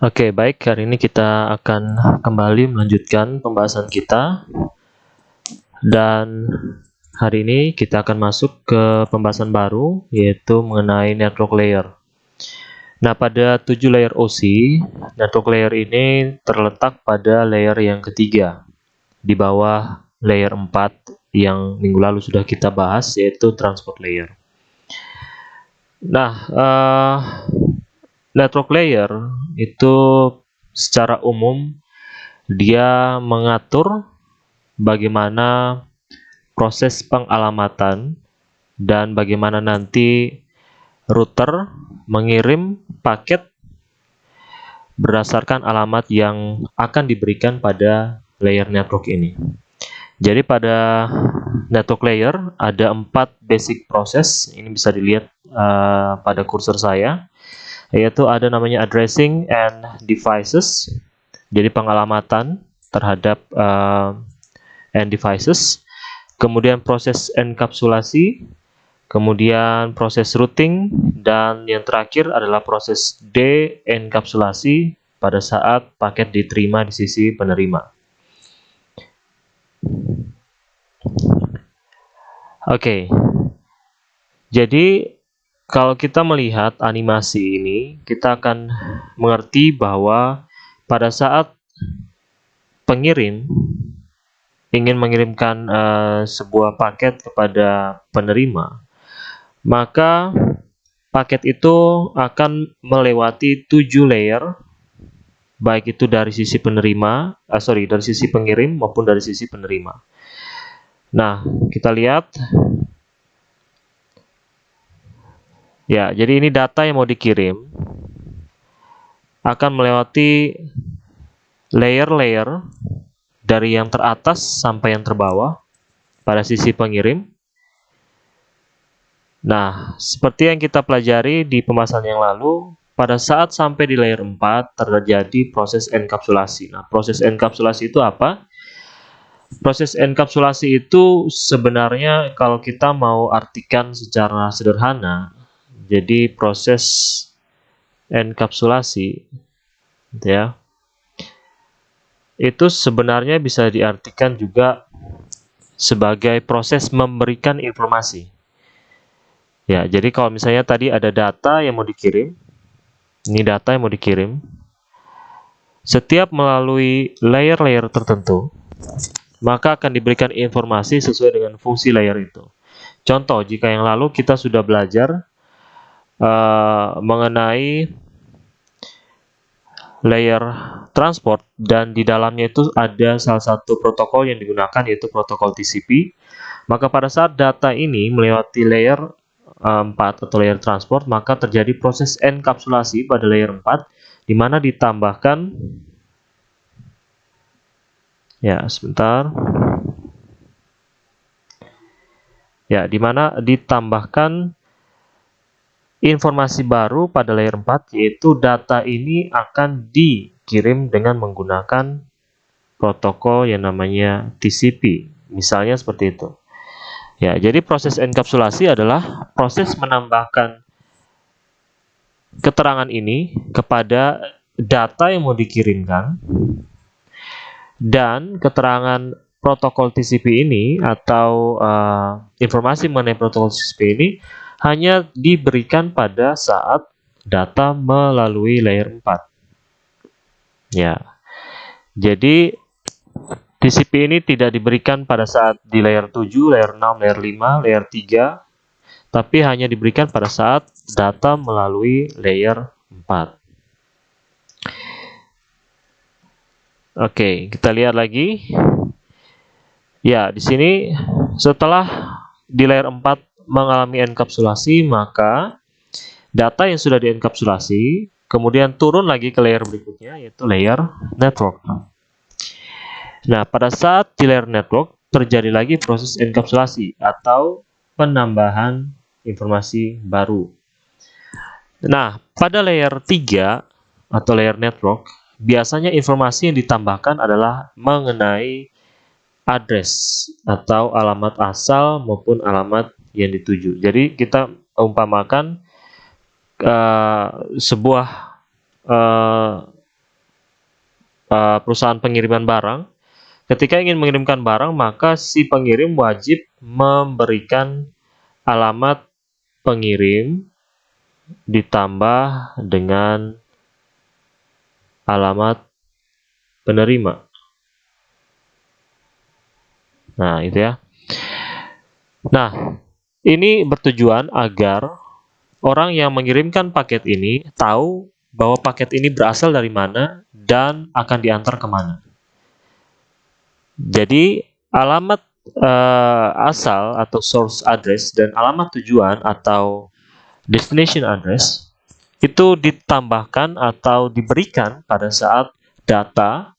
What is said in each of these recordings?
Oke, baik. Hari ini kita akan kembali melanjutkan pembahasan kita. Dan hari ini kita akan masuk ke pembahasan baru, yaitu mengenai network layer. Nah, pada 7 layer OC, network layer ini terletak pada layer yang ketiga, di bawah layer 4 yang minggu lalu sudah kita bahas, yaitu transport layer. Nah, network layer itu secara umum dia mengatur bagaimana proses pengalamatan dan bagaimana nanti router mengirim paket berdasarkan alamat yang akan diberikan pada layer network ini. Jadi pada network layer ada 4 basic proses. Ini bisa dilihat pada kursor saya, yaitu ada namanya addressing and devices. Jadi pengalamatan terhadap end devices. Kemudian proses enkapsulasi, kemudian proses routing, dan yang terakhir adalah proses de-enkapsulasi pada saat paket diterima di sisi penerima. Oke, jadi kalau kita melihat animasi ini, kita akan mengerti bahwa pada saat pengirim ingin mengirimkan sebuah paket kepada penerima, maka paket itu akan melewati 7 layer, baik itu dari sisi penerima, dari sisi pengirim maupun dari sisi penerima. Nah, kita lihat. Ya, jadi ini data yang mau dikirim akan melewati layer-layer dari yang teratas sampai yang terbawah pada sisi pengirim. Nah, seperti yang kita pelajari di pembahasan yang lalu, pada saat sampai di layer 4 terjadi proses enkapsulasi. Nah, proses enkapsulasi itu apa? Proses enkapsulasi itu sebenarnya kalau kita mau artikan secara sederhana, jadi proses enkapsulasi ya, itu sebenarnya bisa diartikan juga sebagai proses memberikan informasi. Ya, jadi kalau misalnya tadi ada data yang mau dikirim, ini data yang mau dikirim, setiap melalui layer-layer tertentu, maka akan diberikan informasi sesuai dengan fungsi layer itu. Contoh, jika yang lalu kita sudah belajar mengenai layer transport, dan di dalamnya itu ada salah satu protokol yang digunakan, yaitu protokol TCP. Maka pada saat data ini melewati layer 4 atau layer transport, maka terjadi proses enkapsulasi pada layer 4, di mana ditambahkan, ya sebentar, ya di mana ditambahkan informasi baru pada layer 4, yaitu data ini akan dikirim dengan menggunakan protokol yang namanya TCP. Misalnya seperti itu. Ya, jadi proses enkapsulasi adalah proses menambahkan keterangan ini kepada data yang mau dikirimkan, dan keterangan protokol TCP ini atau informasi mengenai protokol TCP ini hanya diberikan pada saat data melalui layer 4. Ya. Jadi TCP ini tidak diberikan pada saat di layer 7, layer 6, layer 5, layer 3, tapi hanya diberikan pada saat data melalui layer 4. Oke, kita lihat lagi. Ya, di sini setelah di layer 4 mengalami enkapsulasi, maka data yang sudah dienkapsulasi kemudian turun lagi ke layer berikutnya, yaitu layer network. Nah, pada saat di layer network terjadi lagi proses enkapsulasi atau penambahan informasi baru. Nah, pada layer 3 atau layer network, biasanya informasi yang ditambahkan adalah mengenai address atau alamat asal maupun alamat yang dituju. Jadi kita umpamakan sebuah perusahaan pengiriman barang. Ketika ingin mengirimkan barang, maka si pengirim wajib memberikan alamat pengirim ditambah dengan alamat penerima. Nah, itu ya. Nah, ini bertujuan agar orang yang mengirimkan paket ini tahu bahwa paket ini berasal dari mana dan akan diantar kemana. Jadi, alamat asal atau source address dan alamat tujuan atau destination address itu ditambahkan atau diberikan pada saat data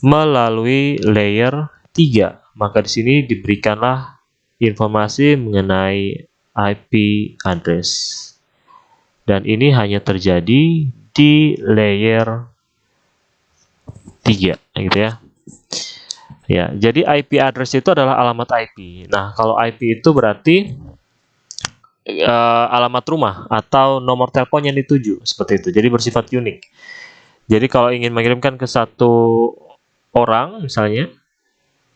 melalui layer 3. Maka di sini diberikanlah informasi mengenai IP address. Dan ini hanya terjadi di layer 3, gitu ya. Ya, jadi IP address itu adalah alamat IP. Nah, kalau IP itu berarti alamat rumah atau nomor telepon yang dituju, seperti itu. Jadi bersifat unik. Jadi kalau ingin mengirimkan ke satu orang, misalnya,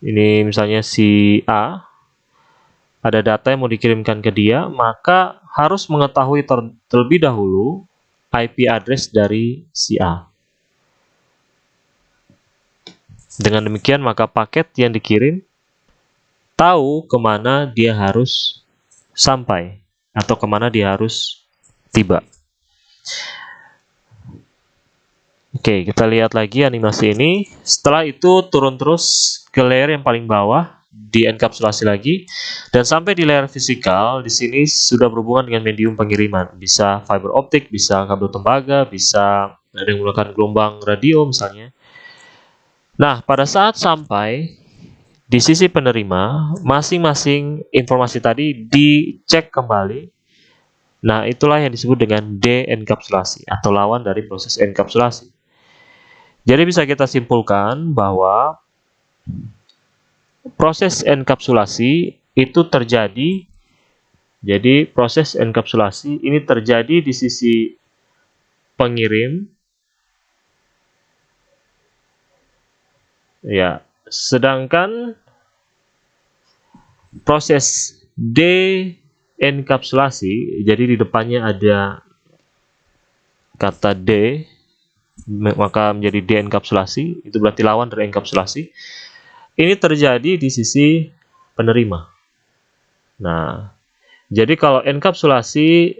ini misalnya si A, ada data yang mau dikirimkan ke dia, maka harus mengetahui terlebih dahulu IP address dari si A. Dengan demikian, maka paket yang dikirim tahu kemana dia harus sampai atau kemana dia harus tiba. Oke, kita lihat lagi animasi ini. Setelah itu turun terus ke layer yang paling bawah, dienkapsulasi lagi, dan sampai di layer fisikal. Di sini sudah berhubungan dengan medium pengiriman. Bisa fiber optik, bisa kabel tembaga, bisa ada yang menggunakan gelombang radio misalnya. Nah, pada saat sampai di sisi penerima, masing-masing informasi tadi dicek kembali. Nah, itulah yang disebut dengan de-enkapsulasi atau lawan dari proses enkapsulasi. Jadi bisa kita simpulkan bahwa proses enkapsulasi itu terjadi. Jadi proses enkapsulasi ini terjadi di sisi pengirim. Ya, sedangkan proses de-enkapsulasi, jadi di depannya ada kata D, maka menjadi de-enkapsulasi, itu berarti lawan dari enkapsulasi. Ini terjadi di sisi penerima. Nah, jadi kalau enkapsulasi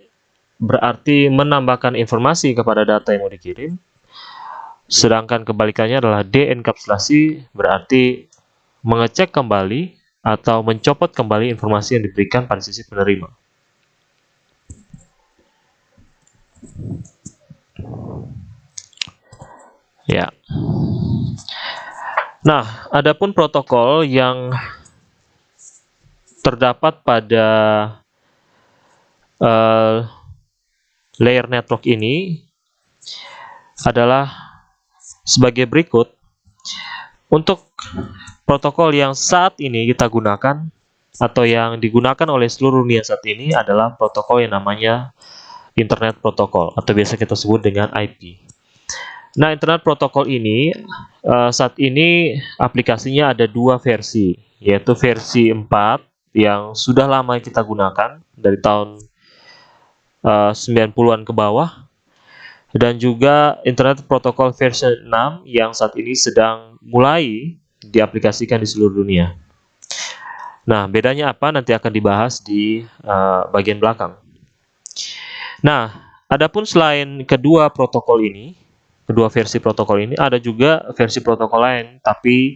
berarti menambahkan informasi kepada data yang mau dikirim, sedangkan kebalikannya adalah de-enkapsulasi berarti mengecek kembali atau mencopot kembali informasi yang diberikan pada sisi penerima. Ya. Nah, adapun protokol yang terdapat pada layer network ini adalah sebagai berikut. Untuk protokol yang saat ini kita gunakan atau yang digunakan oleh seluruh dunia saat ini adalah protokol yang namanya Internet Protocol atau biasa kita sebut dengan IP. Nah, Internet Protocol ini saat ini aplikasinya ada dua versi, yaitu versi 4 yang sudah lama kita gunakan dari tahun 90-an ke bawah, dan juga Internet Protocol versi 6 yang saat ini sedang mulai diaplikasikan di seluruh dunia. Nah, bedanya apa nanti akan dibahas di bagian belakang. Nah, adapun selain kedua protokol ini, kedua versi protokol ini, ada juga versi protokol lain tapi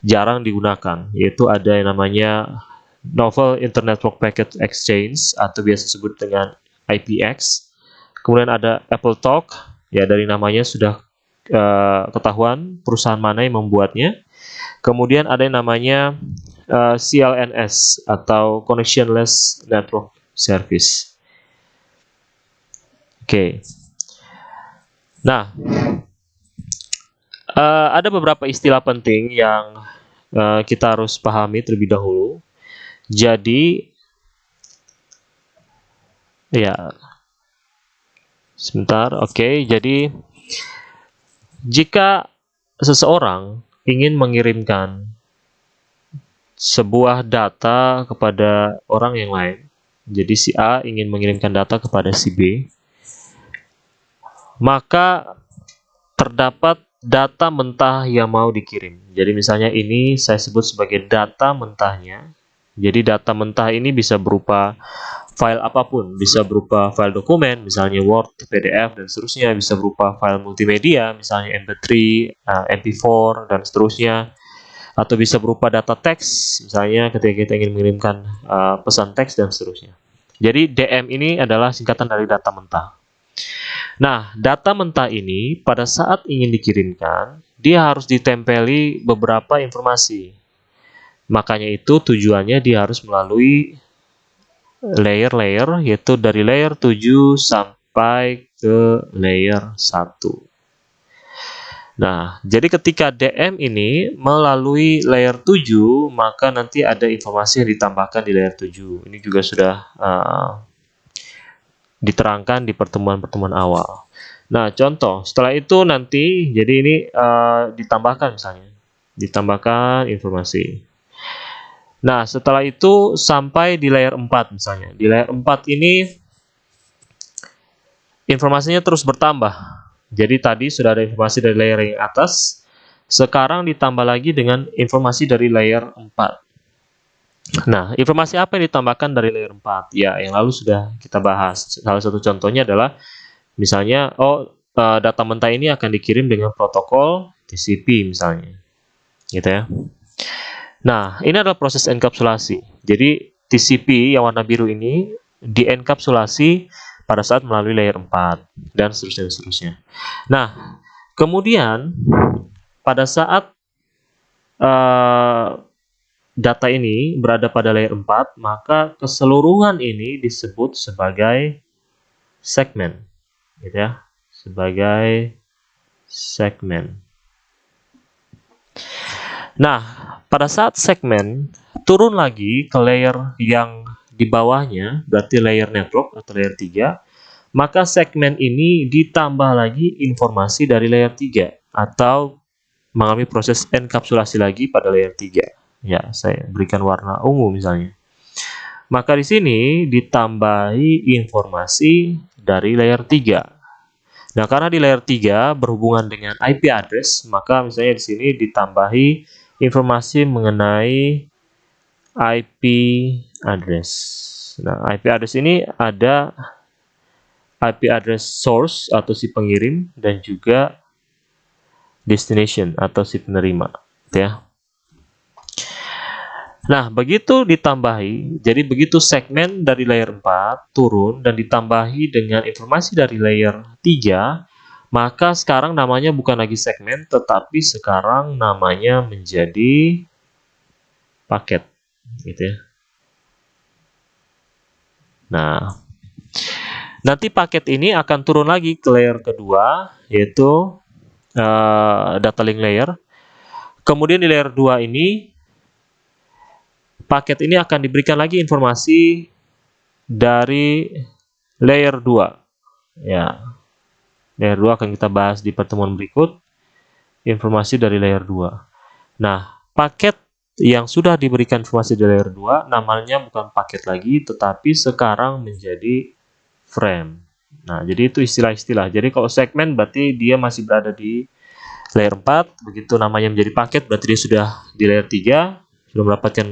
jarang digunakan, yaitu ada yang namanya Novel Internet Network Packet Exchange atau biasa disebut dengan IPX. Kemudian ada AppleTalk, ya dari namanya sudah ketahuan perusahaan mana yang membuatnya. Kemudian ada yang namanya CLNS atau Connectionless Network Service. Oke. Nah, ada beberapa istilah penting yang kita harus pahami terlebih dahulu. Jadi, ya, sebentar. Oke, jadi jika seseorang ingin mengirimkan sebuah data kepada orang yang lain, jadi si A ingin mengirimkan data kepada si B, maka terdapat data mentah yang mau dikirim. Jadi misalnya ini saya sebut sebagai data mentahnya. Jadi data mentah ini bisa berupa file apapun, bisa berupa file dokumen, misalnya Word, PDF, dan seterusnya, bisa berupa file multimedia, misalnya MP3, MP4, dan seterusnya, atau bisa berupa data teks, misalnya ketika kita ingin mengirimkan pesan teks, dan seterusnya. Jadi DM ini adalah singkatan dari data mentah. Nah, data mentah ini pada saat ingin dikirimkan, dia harus ditempeli beberapa informasi. Makanya itu tujuannya dia harus melalui layer-layer, yaitu dari layer 7 sampai ke layer 1. Nah, jadi ketika DM ini melalui layer 7, maka nanti ada informasi yang ditambahkan di layer 7. Ini juga sudah diterangkan di pertemuan-pertemuan awal. Nah, contoh, setelah itu nanti, jadi ini ditambahkan misalnya, ditambahkan informasi. Nah, setelah itu sampai di layer 4 misalnya. Di layer 4 ini, informasinya terus bertambah. Jadi tadi sudah ada informasi dari layer yang atas, sekarang ditambah lagi dengan informasi dari layer 4. Nah, informasi apa yang ditambahkan dari layer 4? Ya, yang lalu sudah kita bahas. Salah satu contohnya adalah misalnya, data mentah ini akan dikirim dengan protokol TCP misalnya. Gitu ya. Nah, ini adalah proses enkapsulasi. Jadi, TCP yang warna biru ini dienkapsulasi pada saat melalui layer 4 dan seterusnya. Nah, kemudian pada saat data ini berada pada layer 4, maka keseluruhan ini disebut sebagai segmen, gitu ya, sebagai segmen. Nah, pada saat segmen turun lagi ke layer yang di bawahnya, berarti layer network atau layer 3, maka segmen ini ditambah lagi informasi dari layer 3 atau mengalami proses enkapsulasi lagi pada layer 3. Ya, saya berikan warna ungu misalnya. Maka di sini ditambahi informasi dari layer 3. Nah, karena di layer 3 berhubungan dengan IP address, maka misalnya di sini ditambahi informasi mengenai IP address. Nah, IP address ini ada IP address source atau si pengirim dan juga destination atau si penerima, ya. Nah, begitu ditambahi, jadi begitu segmen dari layer 4 turun dan ditambahi dengan informasi dari layer 3, maka sekarang namanya bukan lagi segmen, tetapi sekarang namanya menjadi paket, gitu ya. Nah, nanti paket ini akan turun lagi ke layer kedua, yaitu data link layer. Kemudian di layer 2 ini, paket ini akan diberikan lagi informasi dari layer 2. Ya, layer 2 akan kita bahas di pertemuan berikut. Informasi dari layer 2. Nah, paket yang sudah diberikan informasi dari layer 2 namanya bukan paket lagi, tetapi sekarang menjadi frame. Nah, jadi itu istilah-istilah. Jadi kalau segmen berarti dia masih berada di layer 4, begitu namanya menjadi paket berarti dia sudah di layer 3, sudah mendapatkan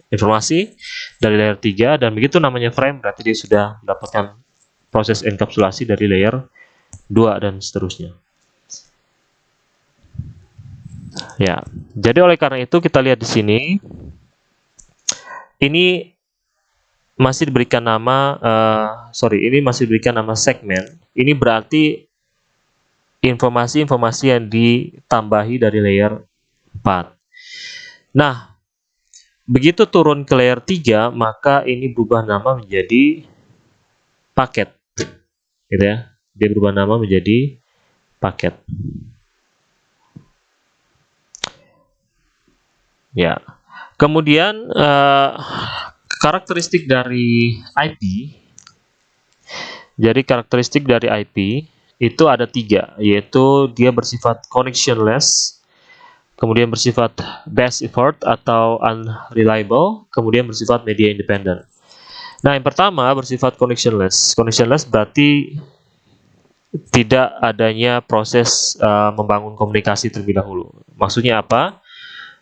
informasi dari layer 3, dan begitu namanya frame berarti dia sudah mendapatkan proses enkapsulasi dari layer 2 dan seterusnya. Ya, jadi oleh karena itu kita lihat di sini ini masih diberikan nama ini masih diberikan nama segmen. Ini berarti informasi-informasi yang ditambahi dari layer 4. Nah, begitu turun ke layer 3, maka ini berubah nama menjadi paket. Gitu ya. Dia berubah nama menjadi paket. Ya. Kemudian karakteristik dari IP. Jadi karakteristik dari IP itu ada 3, yaitu dia bersifat connectionless, kemudian bersifat best effort atau unreliable, kemudian bersifat media independent. Nah, yang pertama bersifat connectionless. Connectionless berarti tidak adanya proses membangun komunikasi terlebih dahulu. Maksudnya apa?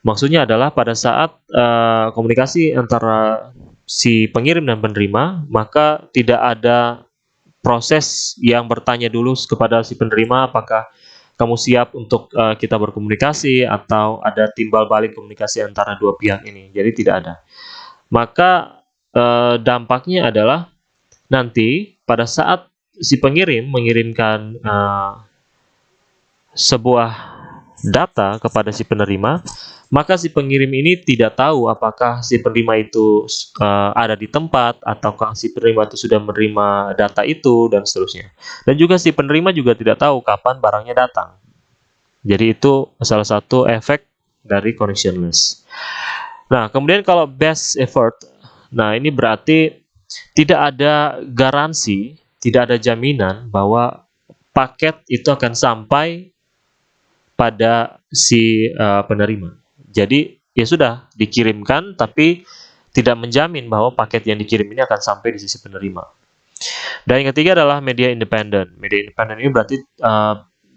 Maksudnya adalah pada saat komunikasi antara si pengirim dan penerima, maka tidak ada proses yang bertanya dulu kepada si penerima apakah kamu siap untuk kita berkomunikasi, atau ada timbal balik komunikasi antara dua pihak ini. Jadi tidak ada. Maka dampaknya adalah nanti pada saat si pengirim mengirimkan sebuah data kepada si penerima, maka si pengirim ini tidak tahu apakah si penerima itu ada di tempat, ataukah si penerima itu sudah menerima data itu, dan seterusnya. Dan juga si penerima juga tidak tahu kapan barangnya datang. Jadi itu salah satu efek dari connectionless. Nah, kemudian kalau best effort, nah ini berarti tidak ada garansi, tidak ada jaminan bahwa paket itu akan sampai pada si penerima. Jadi ya sudah dikirimkan, tapi tidak menjamin bahwa paket yang dikirim ini akan sampai di sisi penerima. Dan yang ketiga adalah media independen. Media independen ini berarti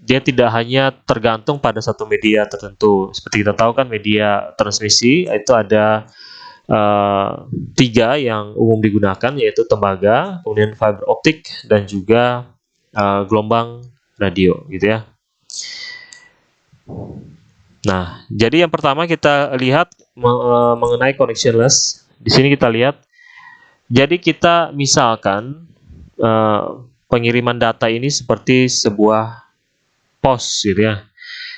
dia tidak hanya tergantung pada satu media tertentu. Seperti kita tahu kan, media transmisi itu ada 3 yang umum digunakan, yaitu tembaga, kemudian fiber optik, dan juga gelombang radio, gitu ya. Nah, jadi yang pertama kita lihat mengenai connectionless. Di sini kita lihat, jadi kita misalkan pengiriman data ini seperti sebuah pos, gitu ya.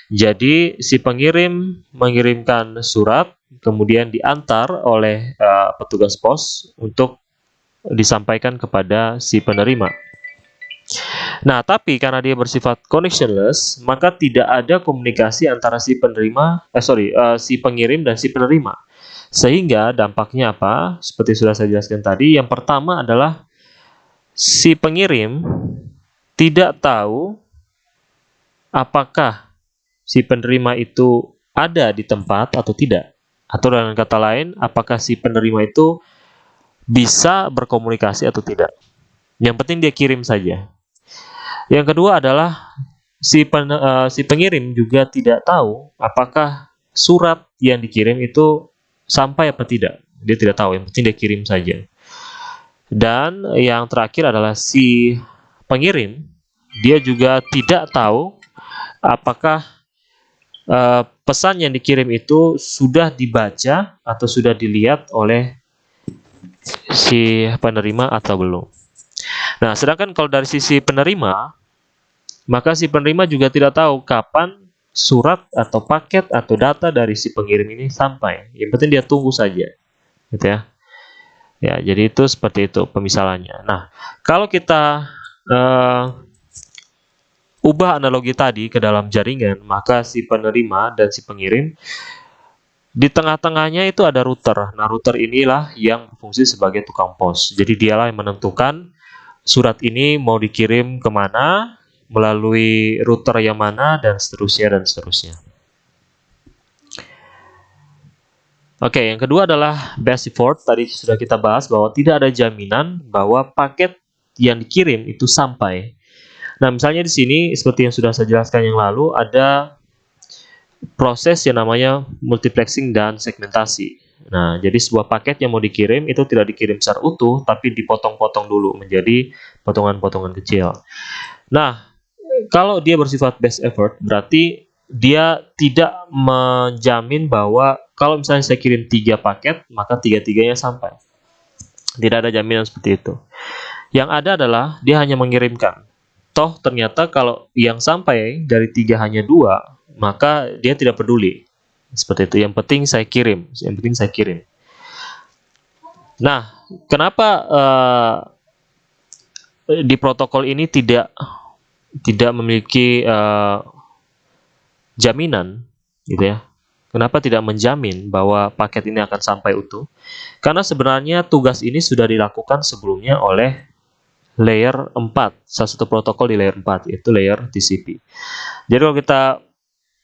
Jadi si pengirim mengirimkan surat, kemudian diantar oleh petugas pos untuk disampaikan kepada si penerima. Nah, tapi karena dia bersifat connectionless, maka tidak ada komunikasi antara si si pengirim dan si penerima. Sehingga dampaknya apa? Seperti sudah saya jelaskan tadi, yang pertama adalah si pengirim tidak tahu apakah si penerima itu ada di tempat atau tidak. Atau dengan kata lain, apakah si penerima itu bisa berkomunikasi atau tidak. Yang penting dia kirim saja. Yang kedua adalah si pengirim juga tidak tahu apakah surat yang dikirim itu sampai apa tidak. Dia tidak tahu, yang penting dia kirim saja. Dan yang terakhir adalah si pengirim, dia juga tidak tahu apakah pesan yang dikirim itu sudah dibaca atau sudah dilihat oleh si penerima atau belum. Nah, sedangkan kalau dari sisi penerima, maka si penerima juga tidak tahu kapan surat atau paket atau data dari si pengirim ini sampai. Yang penting dia tunggu saja, gitu ya. Ya, jadi itu seperti itu pemisalannya. Nah, kalau kita ubah analogi tadi ke dalam jaringan, maka si penerima dan si pengirim, di tengah-tengahnya itu ada router. Nah, router inilah yang berfungsi sebagai tukang pos. Jadi dialah yang menentukan surat ini mau dikirim kemana, melalui router yang mana, dan seterusnya, dan seterusnya. Oke, yang kedua adalah best effort. Tadi sudah kita bahas bahwa tidak ada jaminan bahwa paket yang dikirim itu sampai. Nah, misalnya di sini, seperti yang sudah saya jelaskan yang lalu, ada proses yang namanya multiplexing dan segmentasi. Nah, jadi sebuah paket yang mau dikirim itu tidak dikirim secara utuh, tapi dipotong-potong dulu menjadi potongan-potongan kecil. Nah, kalau dia bersifat best effort, berarti dia tidak menjamin bahwa kalau misalnya saya kirim 3 paket, maka 3-3-nya sampai. Tidak ada jaminan seperti itu. Yang ada adalah dia hanya mengirimkan. Toh ternyata kalau yang sampai dari 3 hanya 2, maka dia tidak peduli. Seperti itu. Yang penting saya kirim. Yang penting saya kirim. Nah, kenapa di protokol ini tidak memiliki jaminan, gitu ya? Kenapa tidak menjamin bahwa paket ini akan sampai utuh? Karena sebenarnya tugas ini sudah dilakukan sebelumnya oleh layer 4, salah satu protokol di layer 4, yaitu layer TCP. Jadi kalau kita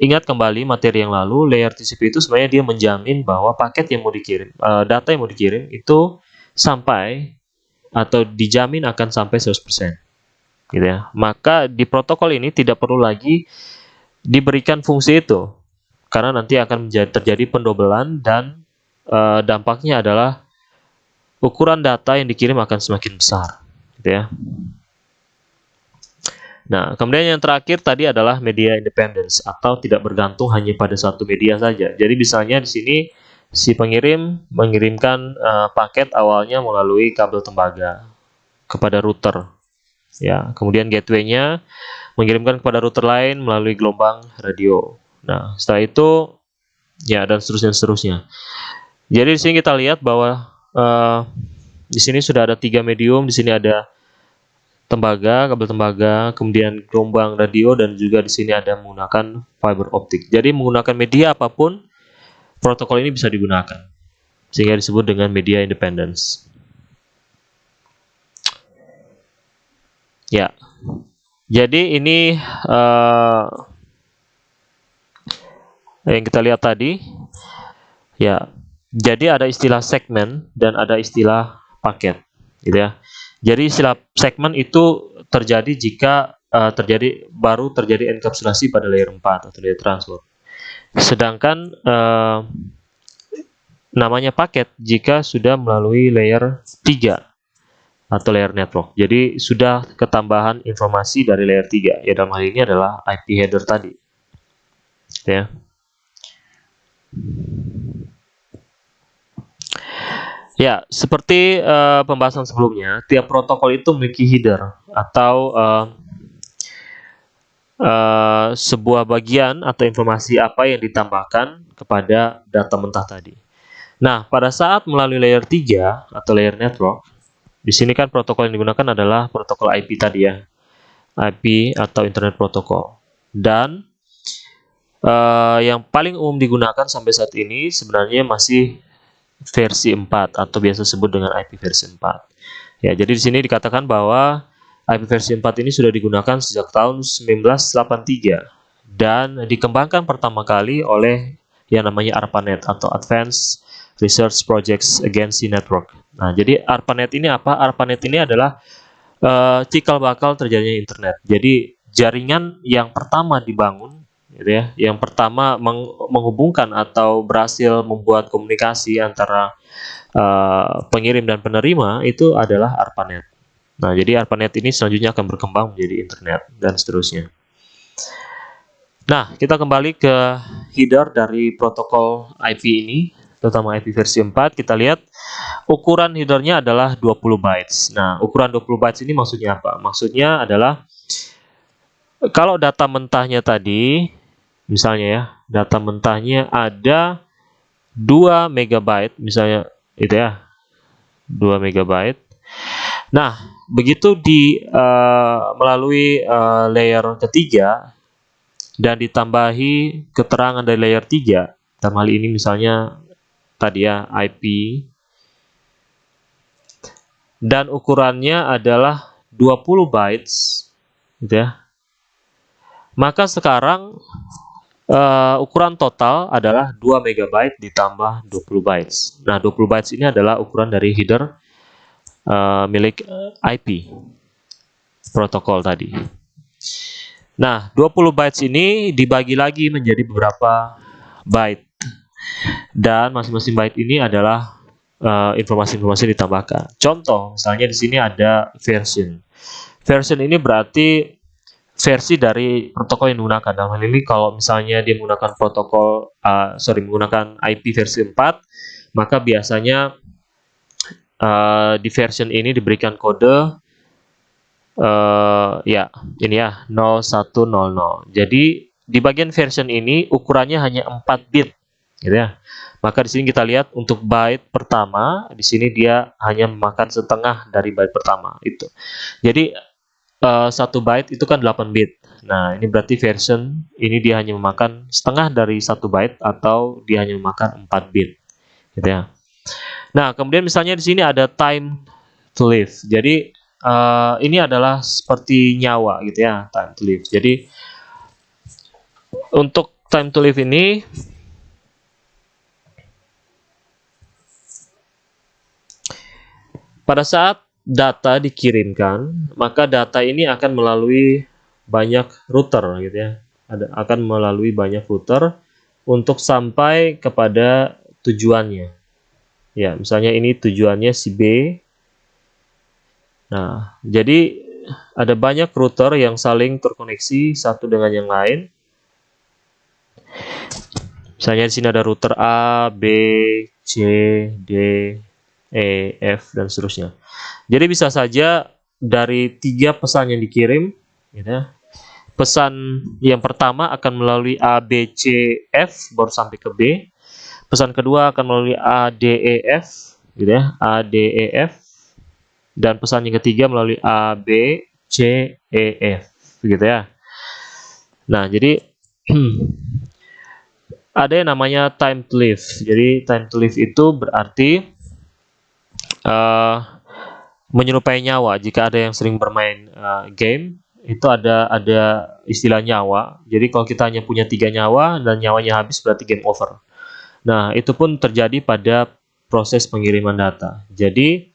ingat kembali materi yang lalu, layer TCP itu sebenarnya dia menjamin bahwa paket yang mau dikirim, data yang mau dikirim itu sampai atau dijamin akan sampai 100%. Gitu ya. Maka di protokol ini tidak perlu lagi diberikan fungsi itu, karena nanti akan terjadi pendobelan dan dampaknya adalah ukuran data yang dikirim akan semakin besar, gitu ya. Nah, kemudian yang terakhir tadi adalah media independence atau tidak bergantung hanya pada satu media saja. Jadi misalnya di sini si pengirim mengirimkan paket awalnya melalui kabel tembaga kepada router, ya. Kemudian gateway-nya mengirimkan kepada router lain melalui gelombang radio. Nah, setelah itu ya dan seterusnya. Jadi di sini kita lihat bahwa di sini sudah ada 3 medium, di sini ada tembaga, kabel tembaga, kemudian gelombang radio, dan juga di sini ada menggunakan fiber optik. Jadi menggunakan media apapun, protokol ini bisa digunakan, sehingga disebut dengan media independence. Ya, jadi ini yang kita lihat tadi. Ya, jadi ada istilah segmen dan ada istilah paket, gitu ya. Jadi istilah segmen itu terjadi jika baru terjadi enkapsulasi pada layer 4 atau layer transport. Sedangkan namanya paket jika sudah melalui layer 3 atau layer network. Jadi sudah ketambahan informasi dari layer 3. Ya, dalam hal ini adalah IP header tadi. Ya. Ya, seperti pembahasan sebelumnya, tiap protokol itu memiliki header atau sebuah bagian atau informasi apa yang ditambahkan kepada data mentah tadi. Nah, pada saat melalui layer 3 atau layer network, di sini kan protokol yang digunakan adalah protokol IP tadi ya, IP atau Internet Protocol. Dan yang paling umum digunakan sampai saat ini sebenarnya masih versi 4 atau biasa disebut dengan IP versi 4. Ya, jadi di sini dikatakan bahwa IP versi 4 ini sudah digunakan sejak tahun 1983 dan dikembangkan pertama kali oleh yang namanya ARPANET atau Advanced Research Projects Agency Network. Nah, jadi ARPANET ini apa? ARPANET ini adalah cikal bakal terjadinya internet. Jadi jaringan yang pertama dibangun, gitu ya, yang pertama menghubungkan atau berhasil membuat komunikasi antara pengirim dan penerima itu adalah ARPANET. Nah, jadi ARPANET ini selanjutnya akan berkembang menjadi internet dan seterusnya. Nah, kita kembali ke header dari protokol IP ini, terutama IP versi 4. Kita lihat ukuran headernya adalah 20 bytes. Nah, ukuran 20 bytes ini maksudnya apa? Maksudnya adalah kalau data mentahnya tadi, misalnya ya, data mentahnya ada 2 megabyte, misalnya itu ya, 2 megabyte. Nah, begitu melalui layer ketiga dan ditambahi keterangan dari layer 3, dalam hal ini misalnya tadi ya IP, dan ukurannya adalah 20 bytes, gitu ya. Maka sekarang ukuran total adalah 2 megabyte ditambah 20 bytes. Nah, 20 bytes ini adalah ukuran dari header milik IP protokol tadi. Nah, 20 bytes ini dibagi lagi menjadi beberapa byte. Dan masing-masing byte ini adalah informasi-informasi ditambahkan. Contoh, misalnya di sini ada version. Version ini berarti versi dari protokol yang digunakan. Dalam hal ini kalau misalnya dia menggunakan menggunakan IP versi 4, maka biasanya di version ini diberikan kode ya, ini ya 0100. Jadi di bagian version ini ukurannya hanya 4 bit, gitu ya. Maka di sini kita lihat untuk byte pertama, di sini dia hanya memakan setengah dari byte pertama itu. Jadi 1 byte itu kan 8 bit. Nah, ini berarti version ini dia hanya memakan setengah dari 1 byte atau dia hanya memakan 4 bit, gitu ya. Nah, kemudian misalnya di sini ada time to live. Jadi ini adalah seperti nyawa gitu ya, time to live. Jadi untuk time to live ini pada saat data dikirimkan, maka data ini akan melalui banyak router gitu ya. Akan melalui banyak router untuk sampai kepada tujuannya. Ya, misalnya ini tujuannya si B. Nah, jadi ada banyak router yang saling terkoneksi satu dengan yang lain. Misalnya di sini ada router A, B, C, D, E, F, dan seterusnya. Jadi bisa saja dari 3 pesan yang dikirim, gitu ya, pesan yang pertama akan melalui A, B, C, F, baru sampai ke B. Pesan kedua akan melalui A, D, E, F, gitu ya, A, D, E, F. Dan pesan yang ketiga melalui A, B, C, E, F, gitu ya. Nah, jadi ada yang namanya time to live. Jadi time to live itu berarti menyerupai nyawa. Jika ada yang sering bermain game, itu ada istilah nyawa. Jadi kalau kita hanya punya 3 nyawa dan nyawanya habis berarti game over. Nah, itu pun terjadi pada proses pengiriman data. Jadi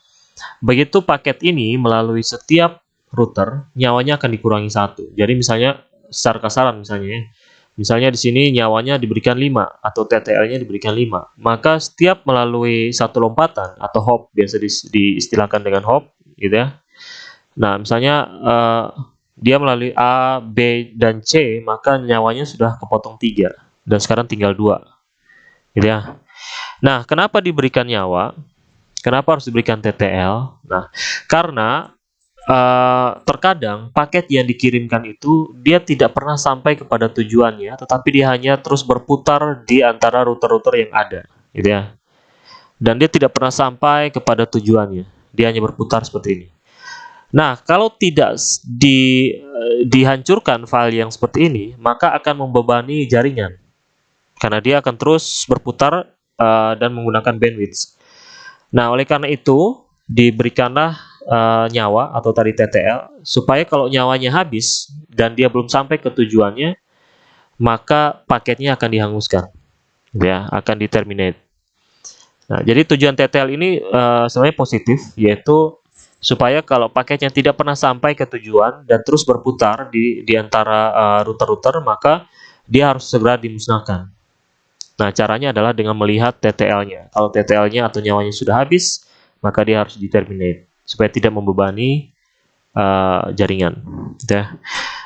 begitu paket ini melalui setiap router, nyawanya akan dikurangi 1. Jadi misalnya secara kasaran misalnya di sini nyawanya diberikan 5 atau TTL-nya diberikan 5. Maka setiap melalui satu lompatan atau hop, biasa diistilahkan dengan hop gitu ya. Nah, misalnya dia melalui A, B, dan C, maka nyawanya sudah kepotong 3 dan sekarang tinggal 2. Gitu ya. Nah, kenapa diberikan nyawa? Kenapa harus diberikan TTL? Nah, karena terkadang paket yang dikirimkan itu dia tidak pernah sampai kepada tujuannya, tetapi dia hanya terus berputar di antara router-router yang ada, gitu ya. Dan dia tidak pernah sampai kepada tujuannya. Dia hanya berputar seperti ini. Nah, kalau tidak dihancurkan file yang seperti ini, maka akan membebani jaringan. Karena dia akan terus berputar dan menggunakan bandwidth. Nah, oleh karena itu, diberikanlah nyawa atau tadi TTL, supaya kalau nyawanya habis dan dia belum sampai ke tujuannya, maka paketnya akan dihanguskan, ya, akan di-terminate. Nah, jadi tujuan TTL ini sebenarnya positif, yaitu supaya kalau paketnya tidak pernah sampai ke tujuan dan terus berputar di antara router-router, maka dia harus segera dimusnahkan. Nah, caranya adalah dengan melihat TTL-nya. Kalau TTL-nya atau nyawanya sudah habis, maka dia harus di-terminate supaya tidak membebani jaringan. Ya.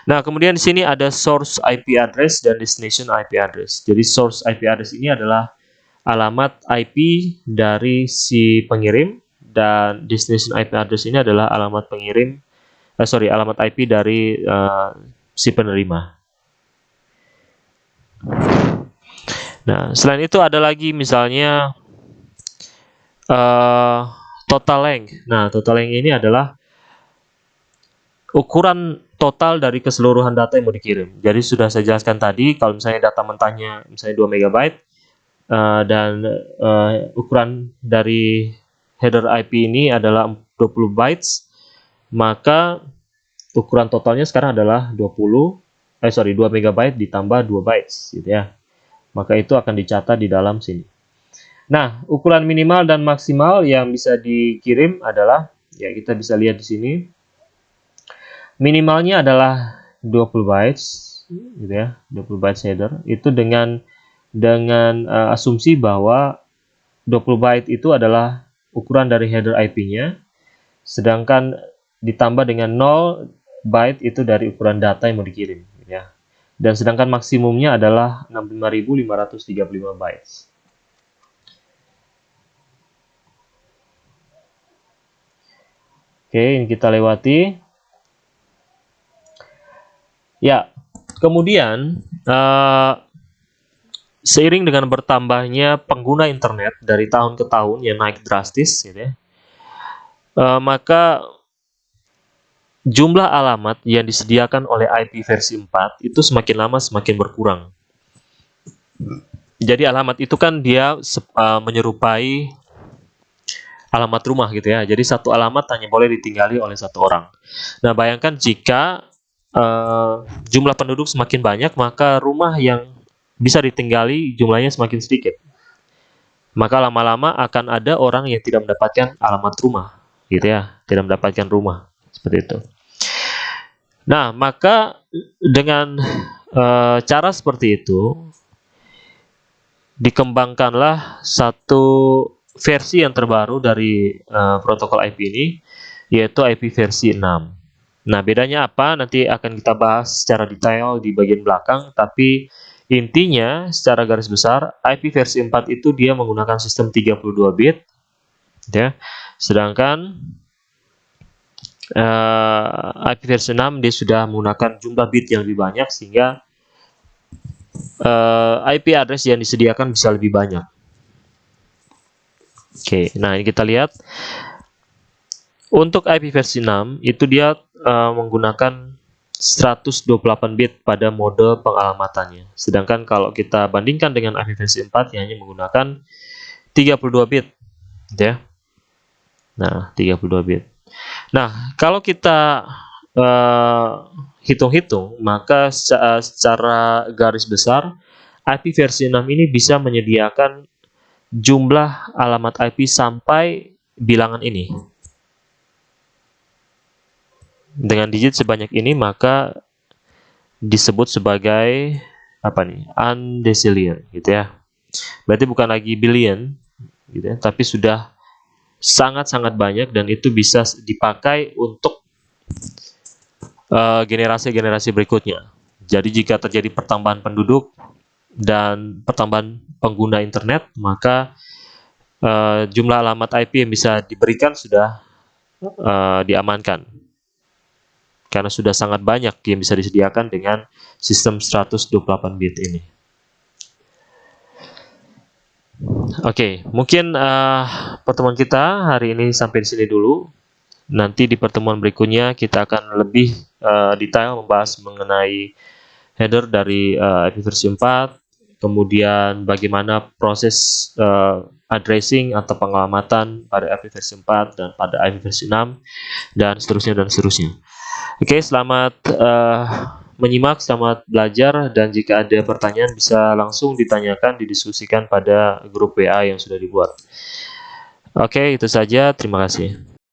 Nah, kemudian di sini ada source IP address dan destination IP address. Jadi source IP address ini adalah alamat IP dari si pengirim dan destination IP address ini adalah alamat pengirim, alamat IP dari si penerima. Nah, selain itu ada lagi misalnya total length. Nah, total length ini adalah ukuran total dari keseluruhan data yang mau dikirim. Jadi sudah saya jelaskan tadi, kalau misalnya data mentahnya misalnya 2 MB dan ukuran dari header IP ini adalah 20 bytes, maka ukuran totalnya sekarang adalah 2 MB ditambah 2 bytes gitu ya. Maka itu akan dicatat di dalam sini. Nah, ukuran minimal dan maksimal yang bisa dikirim adalah, ya kita bisa lihat di sini. Minimalnya adalah 20 bytes, gitu ya, 20 bytes header. Itu dengan asumsi bahwa 20 byte itu adalah ukuran dari header IP-nya, sedangkan ditambah dengan 0 byte itu dari ukuran data yang mau dikirim, gitu ya. Dan sedangkan maksimumnya adalah 65.535 bytes. Oke, ini kita lewati. Ya, kemudian seiring dengan bertambahnya pengguna internet dari tahun ke tahun yang naik drastis, gitu ya, maka jumlah alamat yang disediakan oleh IP versi 4 itu semakin lama semakin berkurang. Jadi alamat itu kan dia menyerupai alamat rumah gitu ya. Jadi satu alamat hanya boleh ditinggali oleh satu orang. Nah, bayangkan jika jumlah penduduk semakin banyak, maka rumah yang bisa ditinggali jumlahnya semakin sedikit. Maka lama-lama akan ada orang yang tidak mendapatkan alamat rumah, gitu ya, tidak mendapatkan rumah seperti itu. Nah, maka dengan cara seperti itu dikembangkanlah satu versi yang terbaru dari protokol IP ini, yaitu IP versi 6. Nah, bedanya apa? Nanti akan kita bahas secara detail di bagian belakang, tapi intinya secara garis besar IP versi 4 itu dia menggunakan sistem 32 bit ya. Sedangkan IP versi 6 dia sudah menggunakan jumlah bit yang lebih banyak, sehingga IP address yang disediakan bisa lebih banyak. Oke, nah ini kita lihat untuk IP versi 6 itu dia menggunakan 128 bit pada mode pengalamannya. Sedangkan kalau kita bandingkan dengan IP versi 4 yang hanya menggunakan 32 bit ya. Nah, 32 bit. Nah, kalau kita hitung-hitung, maka secara garis besar IP versi 6 ini bisa menyediakan jumlah alamat IP sampai bilangan ini. Dengan digit sebanyak ini maka disebut sebagai apa nih? Undecillion gitu ya. Berarti bukan lagi billion gitu ya, tapi sudah sangat-sangat banyak, dan itu bisa dipakai untuk generasi-generasi berikutnya. Jadi jika terjadi pertambahan penduduk dan pertambahan pengguna internet, maka jumlah alamat IP yang bisa diberikan sudah diamankan. Karena sudah sangat banyak yang bisa disediakan dengan sistem 128 bit ini. Oke, mungkin pertemuan kita hari ini sampai di sini dulu. Nanti di pertemuan berikutnya kita akan lebih detail membahas mengenai header dari IP versi 4, kemudian bagaimana proses addressing atau pengalamatan pada IP versi 4 dan pada IP versi 6, dan seterusnya dan seterusnya. Oke, selamat menyimak, selamat belajar, dan jika ada pertanyaan bisa langsung ditanyakan, didiskusikan pada grup WA yang sudah dibuat. Oke, itu saja. Terima kasih.